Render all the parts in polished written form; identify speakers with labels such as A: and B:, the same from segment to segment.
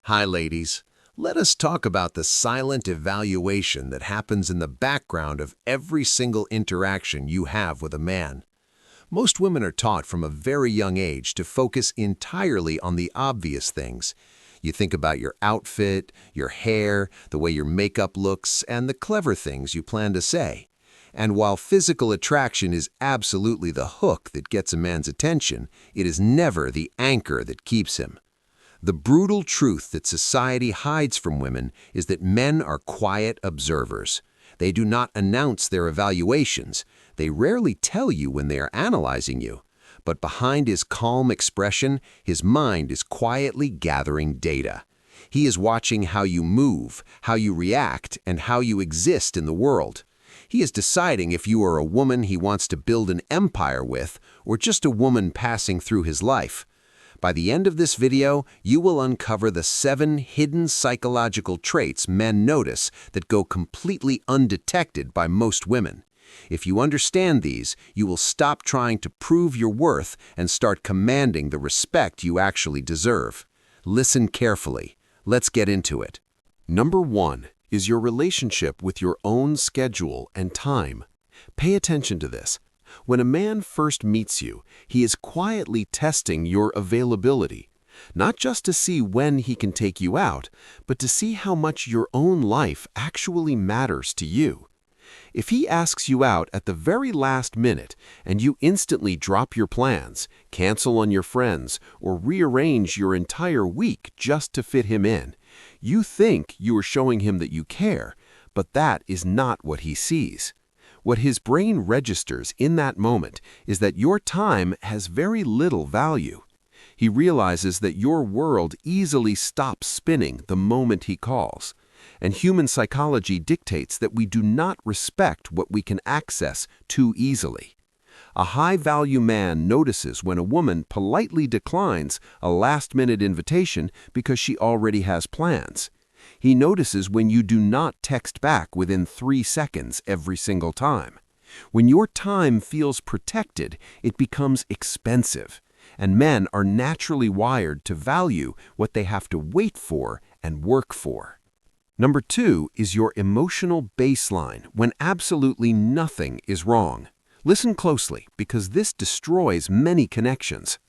A: Hi, ladies. Let us talk about the silent evaluation that happens in the background of every single interaction you have with a man. Most women are taught from a very young age to focus entirely on the obvious things. You think about your outfit, your hair, the way your makeup looks, and the clever things you plan to say. And while physical attraction is absolutely the hook that gets a man's attention, it is never the anchor that keeps him. The brutal truth that society hides from women is that men are quiet observers. They do not announce their evaluations. They rarely tell you when they are analyzing you. But behind his calm expression, his mind is quietly gathering data. He is watching how you move, how you react, and how you exist in the world. He is deciding if you are a woman he wants to build an empire with, or just a woman passing through his life. By the end of this video, you will uncover the 7 hidden psychological traits men notice that go completely undetected by most women. If you understand these, you will stop trying to prove your worth and start commanding the respect you actually deserve. Listen carefully. Let's get into it. Number 1 is your relationship with your own schedule and time. Pay attention to this. When a man first meets you, he is quietly testing your availability, not just to see when he can take you out, but to see how much your own life actually matters to you. If he asks you out at the very last minute and you instantly drop your plans, cancel on your friends, or rearrange your entire week just to fit him in, you think you are showing him that you care, but that is not what he sees. What his brain registers in that moment is that your time has very little value. He realizes that your world easily stops spinning the moment he calls. And human psychology dictates that we do not respect what we can access too easily. A high-value man notices when a woman politely declines a last-minute invitation because she already has plans. He notices when you do not text back within 3 seconds every single time. When your time feels protected, it becomes expensive, and men are naturally wired to value what they have to wait for and work for. Number 2 is your emotional baseline when absolutely nothing is wrong. Listen closely, because this destroys many connections.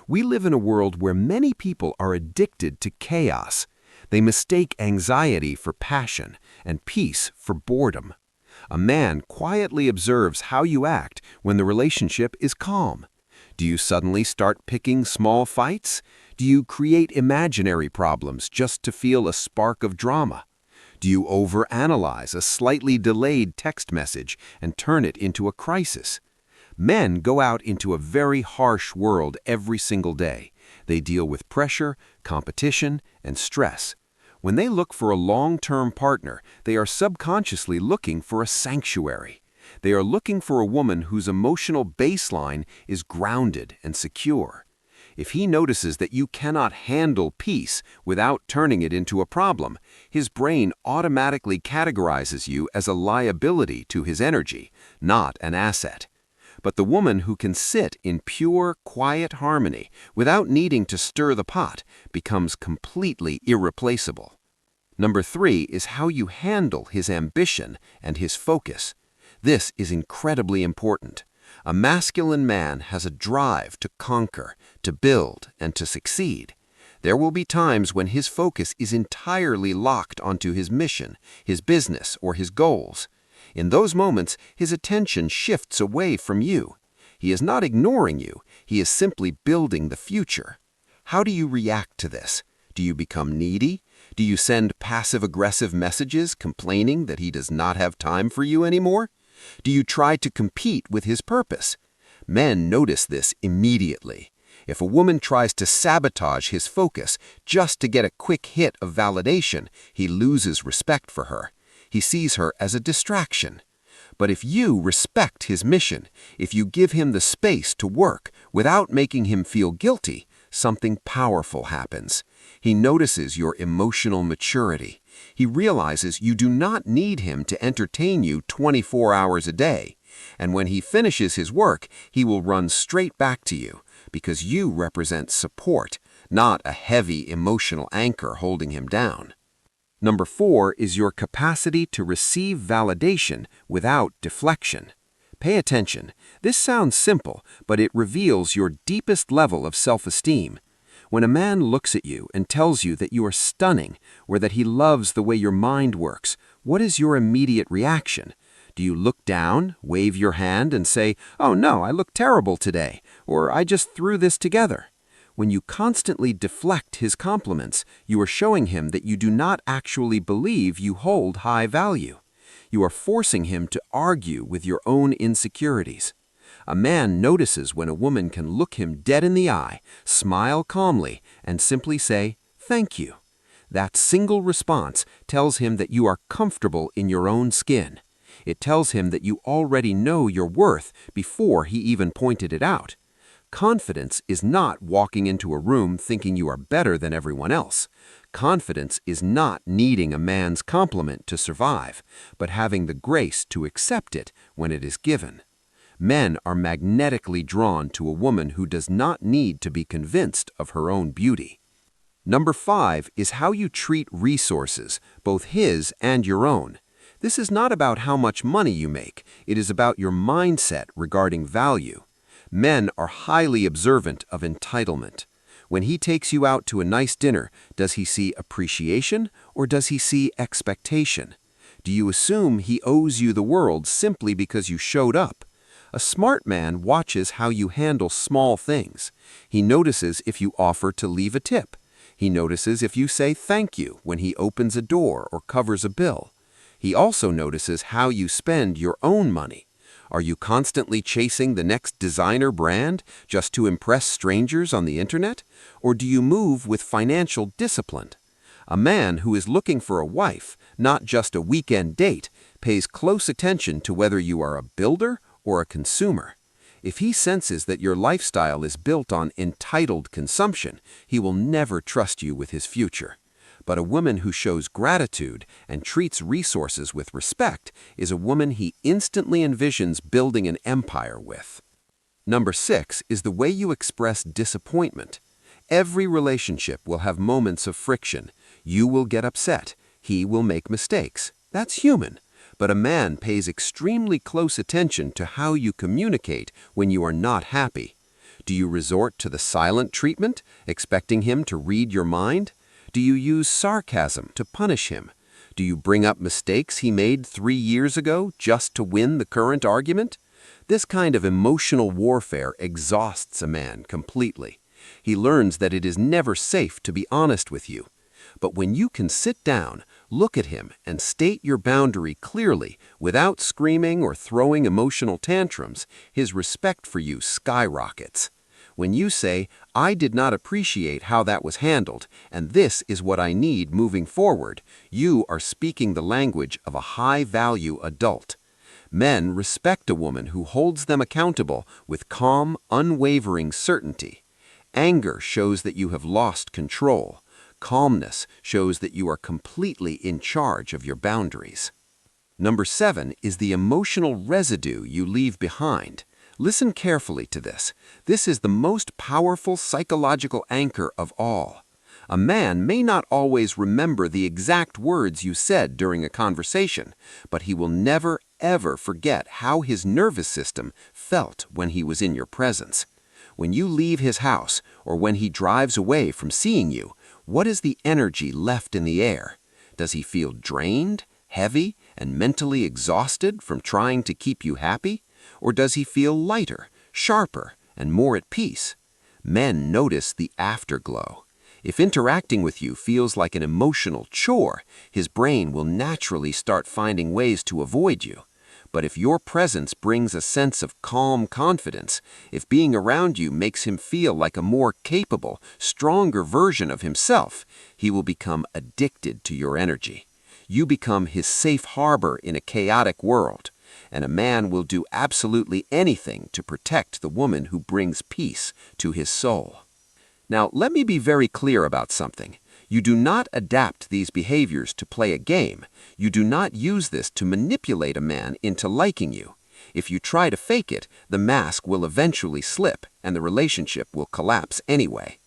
A: We live in a world where many people are addicted to chaos. They mistake anxiety for passion and peace for boredom. A man quietly observes how you act when the relationship is calm. Do you suddenly start picking small fights? Do you create imaginary problems just to feel a spark of drama? Do you overanalyze a slightly delayed text message and turn it into a crisis? Men go out into a very harsh world every single day. They deal with pressure, competition, and stress. When they look for a long-term partner, they are subconsciously looking for a sanctuary. They are looking for a woman whose emotional baseline is grounded and secure. If he notices that you cannot handle peace without turning it into a problem, his brain automatically categorizes you as a liability to his energy, not an asset. But the woman who can sit in pure, quiet harmony without needing to stir the pot becomes completely irreplaceable. Number 3 is how you handle his ambition and his focus. This is incredibly important. A masculine man has a drive to conquer, to build, and to succeed. There will be times when his focus is entirely locked onto his mission, his business, or his goals. In those moments, his attention shifts away from you. He is not ignoring you, he is simply building the future. How do you react to this? Do you become needy? Do you send passive-aggressive messages complaining that he does not have time for you anymore? Do you try to compete with his purpose? Men notice this immediately. If a woman tries to sabotage his focus just to get a quick hit of validation, he loses respect for her. He sees her as a distraction. But if you respect his mission, if you give him the space to work without making him feel guilty, something powerful happens. He notices your emotional maturity. He realizes you do not need him to entertain you 24 hours a day. And when he finishes his work, he will run straight back to you because you represent support,
B: not a heavy emotional anchor holding him down. Number 4 is your capacity to receive validation without deflection. Pay attention. This sounds simple, but it reveals your deepest level of self-esteem. When a man looks at you and tells you that you are stunning or that he loves the way your mind works, what is your immediate reaction? Do you look down, wave your hand, and say, "Oh no, I look terrible today," or "I just threw this together"? When you constantly deflect his compliments, you are showing him that you do not actually believe you hold high value. You are forcing him to argue with your own insecurities. A man notices when a woman can look him dead in the eye, smile calmly, and simply say, "Thank you." That single response tells him that you are comfortable in your own skin. It tells him that you already know your worth before he even pointed it out. Confidence is not walking into a room thinking you are better than everyone else. Confidence is not needing a man's compliment to survive, but having the grace to accept it when it is given. Men are magnetically drawn to a woman who does not need to be convinced of her own beauty. Number 5 is how you treat resources, both his and your own. This is not about how much money you make. It is about your mindset regarding value. Men are highly observant of entitlement. When he takes you out to a nice dinner, does he see appreciation or does he see expectation? Do you assume he owes you the world simply because you showed up? A smart man watches how you handle small things. He notices if you offer to leave a tip. He notices if you say thank you when he opens a door or covers a bill. He also notices how you spend your own money. Are you constantly chasing the next designer brand just to impress strangers on the internet? Or do you move with financial discipline? A man who is looking for a wife, not just a weekend date, pays close attention to whether you are a builder or a consumer. If he senses that your lifestyle is built on entitled consumption, he will never trust you with his future. But a woman who shows gratitude and treats resources with respect is a woman he instantly envisions building an empire with. Number 6 is the way you express disappointment. Every relationship will have moments of friction. You will get upset. He will make mistakes. That's human. But a man pays extremely close attention to how you communicate when you are not happy. Do you resort to the silent treatment, expecting him to read your mind? Do you use sarcasm to punish him? Do you bring up mistakes he made 3 years ago just to win the current argument? This kind of emotional warfare exhausts a man completely. He learns that it is never safe to be honest with you. But when you can sit down, look at him, and state your boundary clearly without screaming or throwing emotional tantrums, his respect for you skyrockets. When you say, "I did not appreciate how that was handled, and this is what I need moving forward," you are speaking the language of a high-value adult. Men respect a woman who holds them accountable with calm, unwavering certainty. Anger shows that you have lost control. Calmness shows that you are completely in charge of your boundaries. Number 7 is the emotional residue you leave behind. Listen carefully to this. This is the most powerful psychological anchor of all. A man may not always remember the exact words you said during a conversation, but he will never, ever forget how his nervous system felt when he was in your presence. When you leave his house or when he drives away from seeing you, what is the energy left in the air? Does he feel drained, heavy, and mentally exhausted from trying to keep you happy? Or does he feel lighter, sharper, and more at peace? Men notice the afterglow. If interacting with you feels like an emotional chore, his brain will naturally start finding ways to avoid you. But if your presence brings a sense of calm confidence, if being around you makes him feel like a more capable, stronger version of himself, he will become addicted to your energy. You become his safe harbor in a chaotic world, and a man will do absolutely anything to protect the woman who brings peace to his soul. Now, let me be very clear about something. You do not adapt these behaviors to play a game. You do not use this to manipulate a man into liking you. If you try to fake it, the mask will eventually slip and the relationship will collapse anyway.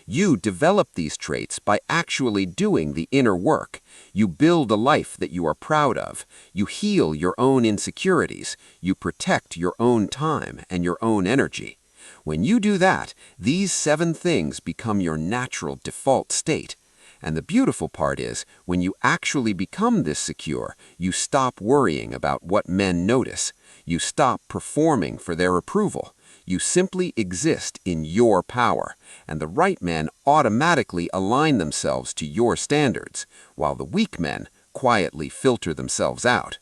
B: You develop these traits by actually doing the inner work. You build a life that you are proud of. You heal your own insecurities. You protect your own time and your own energy. When you do that, these 7 things become your natural default state. And the beautiful part is, when you actually become this secure, you stop worrying about what men notice. You stop performing for their approval. You simply exist in your power, and the right men automatically align themselves to your standards, while the weak men quietly filter themselves out.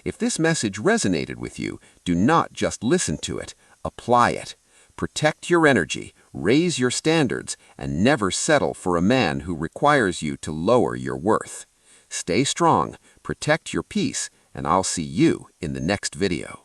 B: If this message resonated with you, do not just listen to it, apply it. Protect your energy, raise your standards, and never settle for a man who requires you to lower your worth. Stay strong, protect your peace, and I'll see you in the next video.